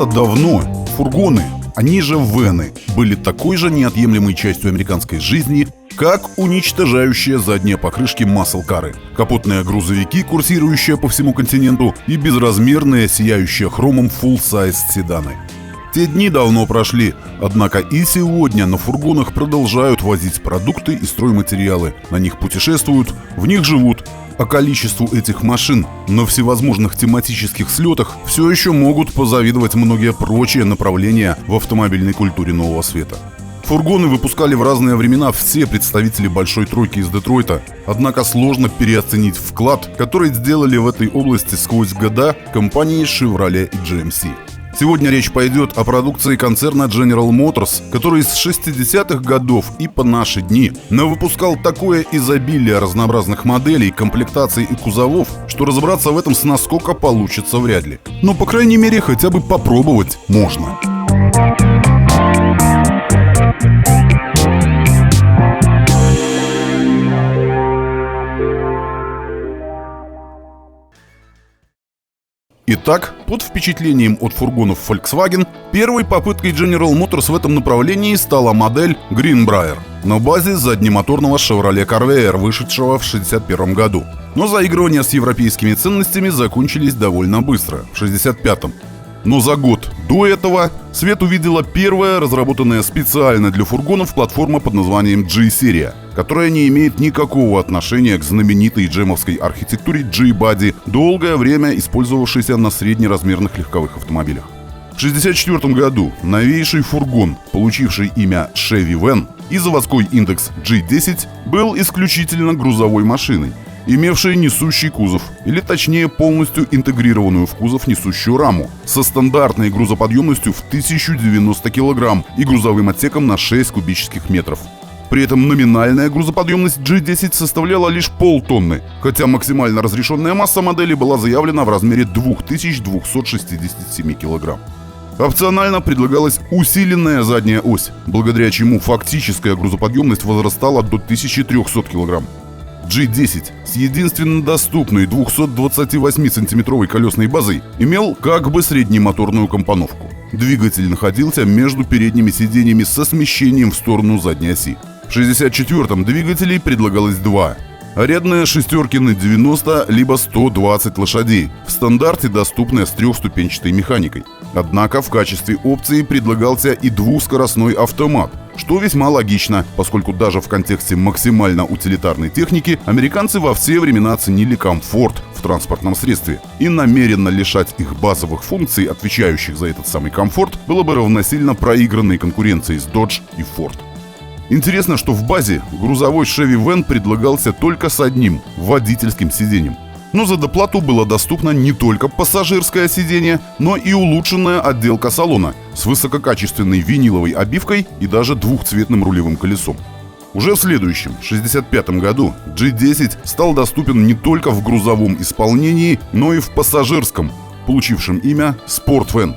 когда-то давно фургоны, они же вены, были такой же неотъемлемой частью американской жизни, как уничтожающие задние покрышки маслкары, капотные грузовики, курсирующие по всему континенту, и безразмерные, сияющие хромом фулл-сайз седаны. Те дни давно прошли, однако и сегодня на фургонах продолжают возить продукты и стройматериалы, на них путешествуют, в них живут. А количеству этих машин на всевозможных тематических слетах все еще могут позавидовать многие прочие направления в автомобильной культуре нового света. Фургоны выпускали в разные времена все представители большой тройки из Детройта, однако сложно переоценить вклад, который сделали в этой области сквозь года компании Chevrolet и GMC. Сегодня речь пойдет о продукции концерна General Motors, который с 60-х годов и по наши дни навыпускал такое изобилие разнообразных моделей, комплектаций и кузовов, что разобраться в этом с наскока получится вряд ли. Но, по крайней мере, хотя бы попробовать можно. Итак, под впечатлением от фургонов Volkswagen, первой попыткой General Motors в этом направлении стала модель Greenbrier на базе заднемоторного Chevrolet Corvair, вышедшего в 1961 году. Но заигрывания с европейскими ценностями закончились довольно быстро, в 1965. Но за год до этого свет увидела первая разработанная специально для фургонов платформа под названием G-серия, которая не имеет никакого отношения к знаменитой джемовской архитектуре G-Body, долгое время использовавшейся на среднеразмерных легковых автомобилях. В 1964 году новейший фургон, получивший имя Chevy Van и заводской индекс G10, был исключительно грузовой машиной, имевшей несущий кузов, или точнее полностью интегрированную в кузов несущую раму, со стандартной грузоподъемностью в 1090 кг и грузовым отсеком на 6 кубических метров. При этом номинальная грузоподъемность G10 составляла лишь полтонны, хотя максимально разрешенная масса модели была заявлена в размере 2267 кг. Опционально предлагалась усиленная задняя ось, благодаря чему фактическая грузоподъемность возрастала до 1300 кг. G10 с единственно доступной 228-сантиметровой колесной базой имел как бы среднемоторную компоновку. Двигатель находился между передними сиденьями со смещением в сторону задней оси. В 1964-м двигателей предлагалось два. Рядные шестерки на 90 либо 120 лошадей, в стандарте доступные с трехступенчатой механикой. Однако в качестве опции предлагался и двускоростной автомат, что весьма логично, поскольку даже в контексте максимально утилитарной техники американцы во все времена ценили комфорт в транспортном средстве, и намеренно лишать их базовых функций, отвечающих за этот самый комфорт, было бы равносильно проигранной конкуренции с Dodge и Ford. Интересно, что в базе грузовой Chevy Van предлагался только с одним водительским сиденьем. Но за доплату было доступно не только пассажирское сиденье, но и улучшенная отделка салона с высококачественной виниловой обивкой и даже двухцветным рулевым колесом. Уже в следующем, 1965 году, G10 стал доступен не только в грузовом исполнении, но и в пассажирском, получившем имя Sport Van.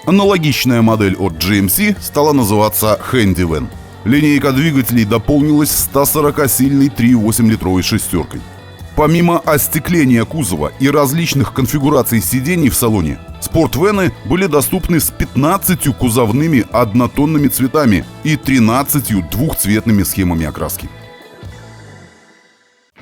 Аналогичная модель от GMC стала называться Handy Van. Линейка двигателей дополнилась 140-сильной 3,8-литровой шестеркой. Помимо остекления кузова и различных конфигураций сидений в салоне, спортвены были доступны с 15 кузовными однотонными цветами и 13 двухцветными схемами окраски.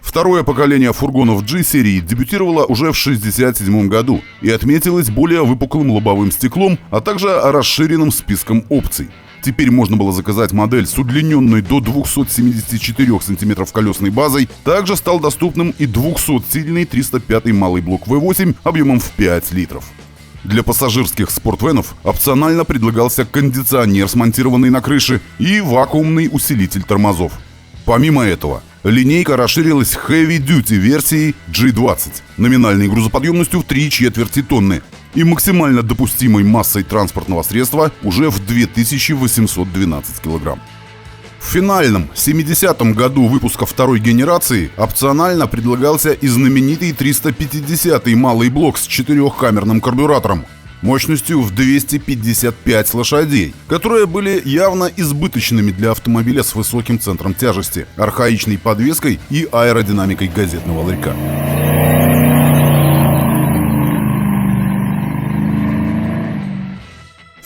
Второе поколение фургонов G-серии дебютировало уже в 1967 году и отметилось более выпуклым лобовым стеклом, а также расширенным списком опций. Теперь можно было заказать модель с удлиненной до 274 см колесной базой. Также стал доступным и 200-сильный 305-й малый блок V8 объемом в 5 литров. Для пассажирских спортвенов опционально предлагался кондиционер, смонтированный на крыше, и вакуумный усилитель тормозов. Помимо этого, линейка расширилась heavy-duty версией G20, номинальной грузоподъемностью в 3/4 тонны, и максимально допустимой массой транспортного средства уже в 2812 кг. В финальном 70-м году выпуска второй генерации опционально предлагался и знаменитый 350-й малый блок с 4-камерным карбюратором мощностью в 255 лошадей, которые были явно избыточными для автомобиля с высоким центром тяжести, архаичной подвеской и аэродинамикой газетного ларька.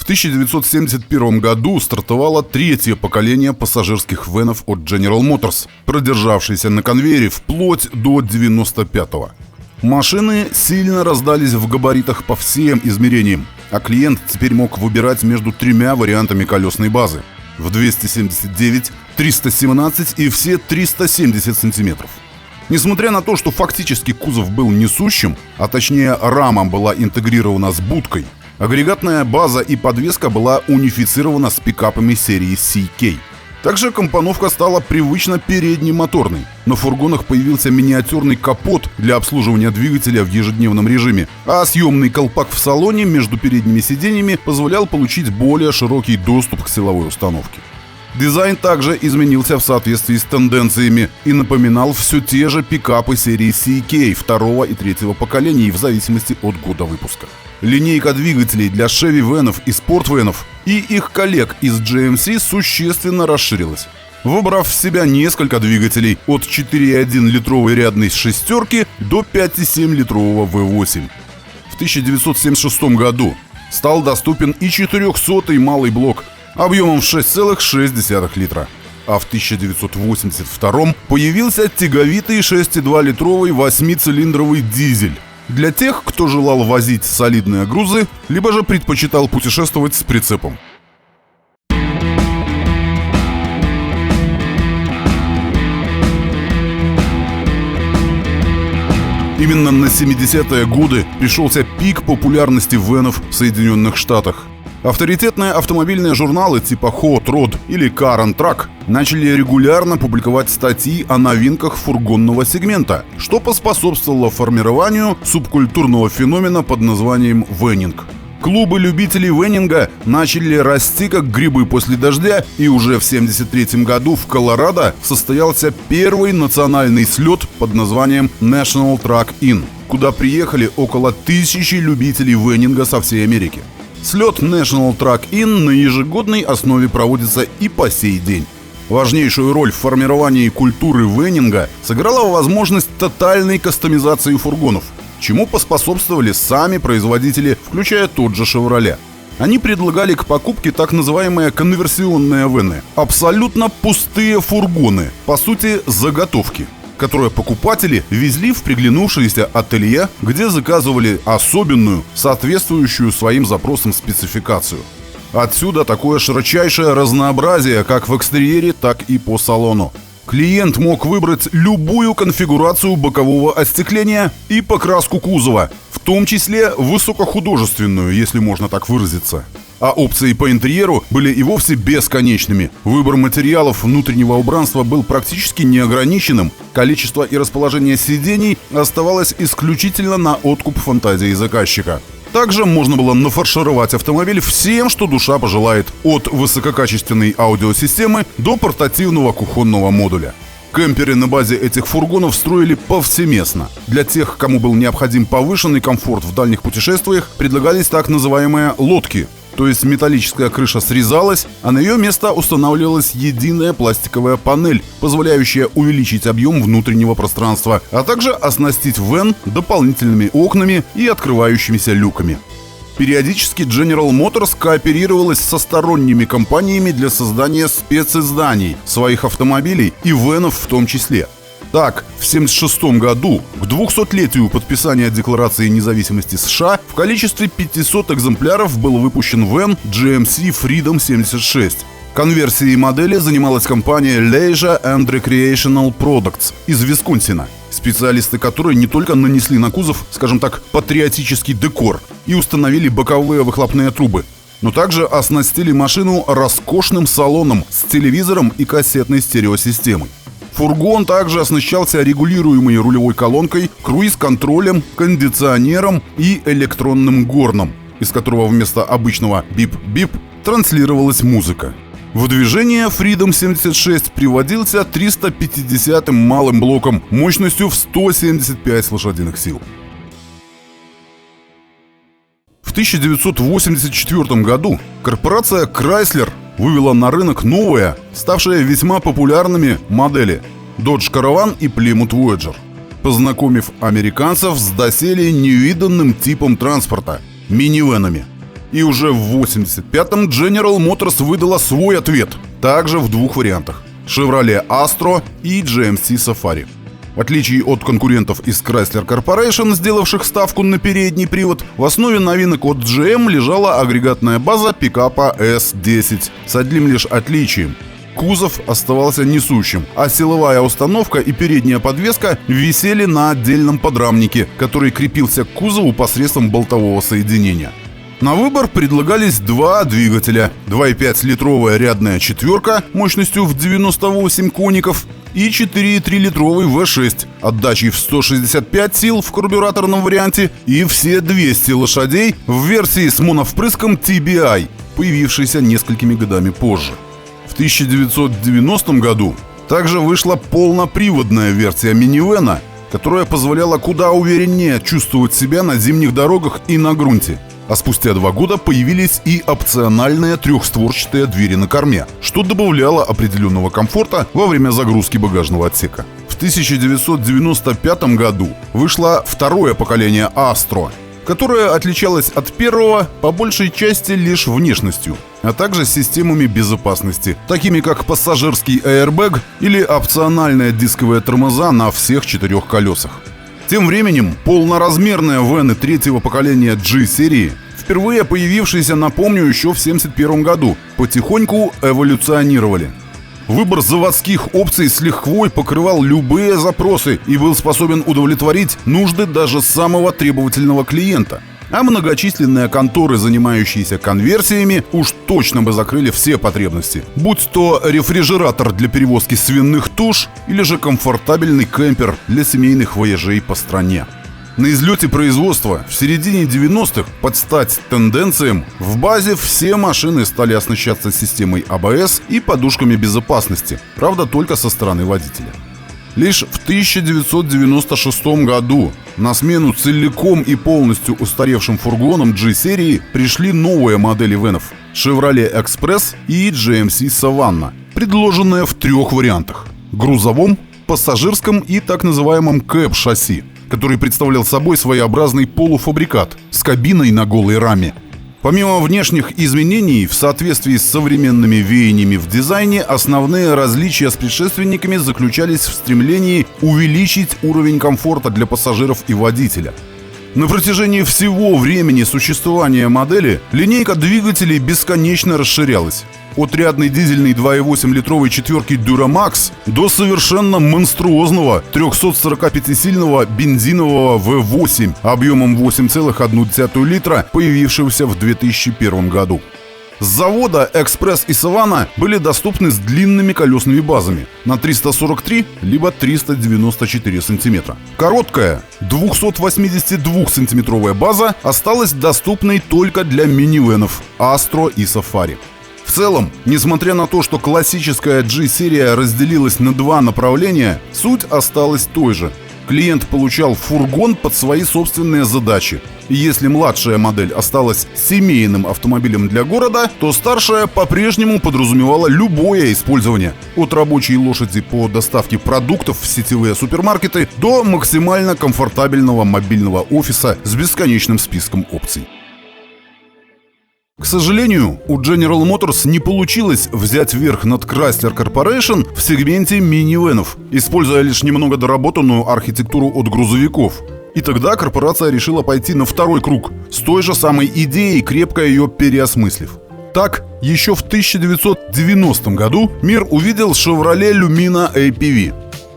1971 году стартовало третье поколение пассажирских венов от General Motors, продержавшееся на конвейере вплоть до 1995-го. Машины сильно раздались в габаритах по всем измерениям, а клиент теперь мог выбирать между тремя вариантами колесной базы – в 279, 317 и все 370 сантиметров. Несмотря на то, что фактически кузов был несущим, а точнее рама была интегрирована с будкой, агрегатная база и подвеска была унифицирована с пикапами серии CK. Также компоновка стала привычно переднемоторной. На фургонах появился миниатюрный капот для обслуживания двигателя в ежедневном режиме, а съемный колпак в салоне между передними сиденьями позволял получить более широкий доступ к силовой установке. Дизайн также изменился в соответствии с тенденциями и напоминал все те же пикапы серии CK второго и третьего поколений в зависимости от года выпуска. Линейка двигателей для Chevy венов и спорт-венов и их коллег из GMC существенно расширилась, вобрав в себя несколько двигателей от 4,1-литровой рядной шестерки до 5,7-литрового V8. В 1976 году стал доступен и 400-й малый блок объемом в 6,6 литра, а в 1982 появился тяговитый 6,2-литровый 8-цилиндровый дизель для тех, кто желал возить солидные грузы, либо же предпочитал путешествовать с прицепом. Именно на 70-е годы пришелся пик популярности венов в Соединенных Штатах. Авторитетные автомобильные журналы типа Hot Rod или Car and Truck начали регулярно публиковать статьи о новинках фургонного сегмента, что поспособствовало формированию субкультурного феномена под названием венинг. Клубы любителей венинга начали расти как грибы после дождя, и уже в 1973 году в Колорадо состоялся первый национальный слет под названием National Truck In, куда приехали около 1000 любителей венинга со всей Америки. Слет National Truck In на ежегодной основе проводится и по сей день. Важнейшую роль в формировании культуры венинга сыграла возможность тотальной кастомизации фургонов, чему поспособствовали сами производители, включая тот же Chevrolet. Они предлагали к покупке так называемые конверсионные вены – абсолютно пустые фургоны, по сути заготовки, которые покупатели везли в приглянувшееся ателье, где заказывали особенную, соответствующую своим запросам спецификацию. Отсюда такое широчайшее разнообразие как в экстерьере, так и по салону. Клиент мог выбрать любую конфигурацию бокового остекления и покраску кузова, в том числе высокохудожественную, если можно так выразиться. А опции по интерьеру были и вовсе бесконечными. Выбор материалов внутреннего убранства был практически неограниченным. Количество и расположение сидений оставалось исключительно на откуп фантазии заказчика. Также можно было нафаршировать автомобиль всем, что душа пожелает, от высококачественной аудиосистемы до портативного кухонного модуля. Кемперы на базе этих фургонов строили повсеместно. Для тех, кому был необходим повышенный комфорт в дальних путешествиях, предлагались так называемые лодки. То есть металлическая крыша срезалась, а на ее место устанавливалась единая пластиковая панель, позволяющая увеличить объем внутреннего пространства, а также оснастить вен дополнительными окнами и открывающимися люками. Периодически General Motors кооперировалась со сторонними компаниями для создания специзданий своих автомобилей и венов в том числе. Так, в 1976 году, к 200-летию подписания Декларации независимости США, в количестве 500 экземпляров был выпущен вен GMC Freedom 76. Конверсией модели занималась компания Leisure and Recreational Products из Висконсина, специалисты которой не только нанесли на кузов, скажем так, патриотический декор и установили боковые выхлопные трубы, но также оснастили машину роскошным салоном с телевизором и кассетной стереосистемой. Фургон также оснащался регулируемой рулевой колонкой, круиз-контролем, кондиционером и электронным горном, из которого вместо обычного бип-бип транслировалась музыка. В движение Freedom 76 приводился 350-м малым блоком мощностью в 175 лошадиных сил. В 1984 году корпорация Chrysler вывела на рынок новые, ставшие весьма популярными модели Dodge Caravan и Plymouth Voyager, познакомив американцев с доселе невиданным типом транспорта – минивенами. И уже в 1985-м General Motors выдала свой ответ, также в двух вариантах – Chevrolet Astro и GMC Safari. В отличие от конкурентов из Chrysler Corporation, сделавших ставку на передний привод, в основе новинок от GM лежала агрегатная база пикапа S10 с одним лишь отличием. Кузов оставался несущим, а силовая установка и передняя подвеска висели на отдельном подрамнике, который крепился к кузову посредством болтового соединения. На выбор предлагались два двигателя: 2,5-литровая рядная четверка мощностью в 98 конников и 4,3-литровый V6 отдачей в 165 сил в карбюраторном варианте и все 200 лошадей в версии с моновпрыском TBI, появившейся несколькими годами позже. В 1990 году также вышла полноприводная версия минивэна, которая позволяла куда увереннее чувствовать себя на зимних дорогах и на грунте. А спустя 2 года появились и опциональные трехстворчатые двери на корме, что добавляло определенного комфорта во время загрузки багажного отсека. В 1995 году вышло второе поколение Astro, которое отличалось от первого по большей части лишь внешностью, а также системами безопасности, такими как пассажирский аэрбэг или опциональные дисковые тормоза на всех 4 колесах. Тем временем полноразмерные вэны третьего поколения G-серии, впервые появившиеся, напомню, еще в 1971 году, потихоньку эволюционировали. Выбор заводских опций с лихвой покрывал любые запросы и был способен удовлетворить нужды даже самого требовательного клиента. А многочисленные конторы, занимающиеся конверсиями, уж точно бы закрыли все потребности. Будь то рефрижератор для перевозки свиных туш или же комфортабельный кемпер для семейных вояжей по стране. На излете производства в середине 90-х, под стать тенденциям, в базе все машины стали оснащаться системой ABS и подушками безопасности, правда только со стороны водителя. Лишь в 1996 году на смену целиком и полностью устаревшим фургонам G-серии пришли новые модели вэнов – Chevrolet Express и GMC Savannah, предложенные в 3 вариантах – грузовом, пассажирском и так называемом кэб-шасси, который представлял собой своеобразный полуфабрикат с кабиной на голой раме. Помимо внешних изменений, в соответствии с современными веяниями в дизайне, основные различия с предшественниками заключались в стремлении увеличить уровень комфорта для пассажиров и водителя. На протяжении всего времени существования модели линейка двигателей бесконечно расширялась. От рядной дизельной 2,8-литровой четверки Duramax до совершенно монструозного 345-сильного бензинового V8 объемом 8,1 литра, появившегося в 2001 году. С завода Express и Savannah были доступны с длинными колесными базами на 343 либо 394 сантиметра. Короткая 282-сантиметровая база осталась доступной только для минивэнов Astro и Safari. В целом, несмотря на то, что классическая G-серия разделилась на 2 направления, суть осталась той же. Клиент получал фургон под свои собственные задачи. И если младшая модель осталась семейным автомобилем для города, то старшая по-прежнему подразумевала любое использование. От рабочей лошади по доставке продуктов в сетевые супермаркеты до максимально комфортабельного мобильного офиса с бесконечным списком опций. К сожалению, у General Motors не получилось взять верх над Chrysler Corporation в сегменте минивэнов, используя лишь немного доработанную архитектуру от грузовиков. И тогда корпорация решила пойти на второй круг с той же самой идеей, крепко ее переосмыслив. Так, еще в 1990 году мир увидел Chevrolet Lumina APV.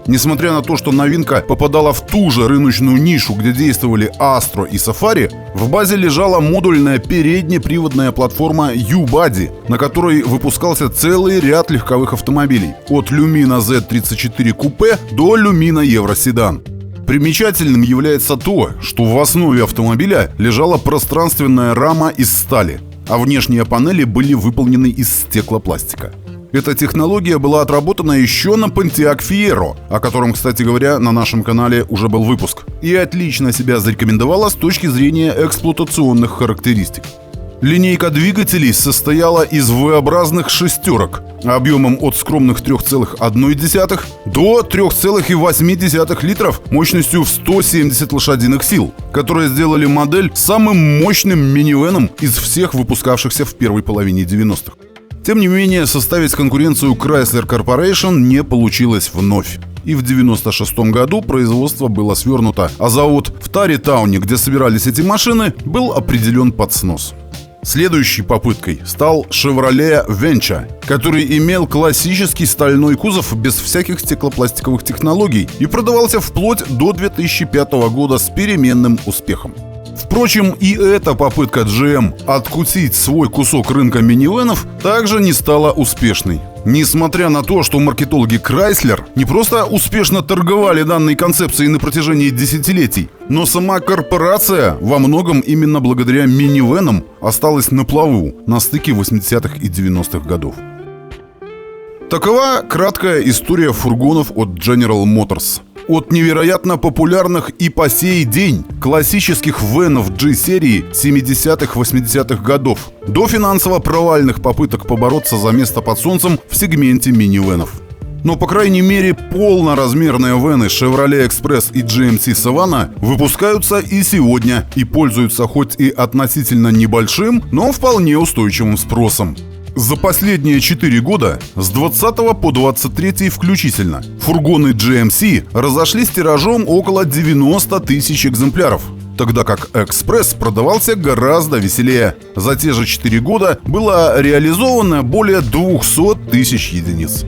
Несмотря на то, что новинка попадала в ту же рыночную нишу, где действовали Astro и Safari, в базе лежала модульная переднеприводная платформа U-Body, на которой выпускался целый ряд легковых автомобилей, от Lumina Z34 Coupe до Lumina Евроседан. Примечательным является то, что в основе автомобиля лежала пространственная рама из стали, а внешние панели были выполнены из стеклопластика. Эта технология была отработана еще на Pontiac Fiero, о котором, кстати говоря, на нашем канале уже был выпуск, и отлично себя зарекомендовала с точки зрения эксплуатационных характеристик. Линейка двигателей состояла из V-образных шестерок, объемом от скромных 3,1 до 3,8 литров мощностью в 170 лошадиных сил, которые сделали модель самым мощным минивэном из всех выпускавшихся в первой половине 90-х. Тем не менее, составить конкуренцию Chrysler Corporation не получилось вновь. И в 1996 году производство было свернуто, а завод в Тарритауне, где собирались эти машины, был определен под снос. Следующей попыткой стал Chevrolet Venture, который имел классический стальной кузов без всяких стеклопластиковых технологий и продавался вплоть до 2005 года с переменным успехом. Впрочем, и эта попытка GM откусить свой кусок рынка минивэнов также не стала успешной. Несмотря на то, что маркетологи Chrysler не просто успешно торговали данной концепцией на протяжении десятилетий, но сама корпорация во многом именно благодаря минивэнам осталась на плаву на стыке 80-х и 90-х годов. Такова краткая история фургонов от General Motors. От невероятно популярных и по сей день классических венов G-серии 70-80-х годов до финансово провальных попыток побороться за место под солнцем в сегменте минивенов. Но, по крайней мере, полноразмерные вены Chevrolet Express и GMC Savana выпускаются и сегодня и пользуются хоть и относительно небольшим, но вполне устойчивым спросом. За последние 4 года, с 20 по 23 включительно, фургоны GMC разошлись тиражом около 90 тысяч экземпляров, тогда как Экспресс продавался гораздо веселее. За те же 4 года было реализовано более 200 тысяч единиц.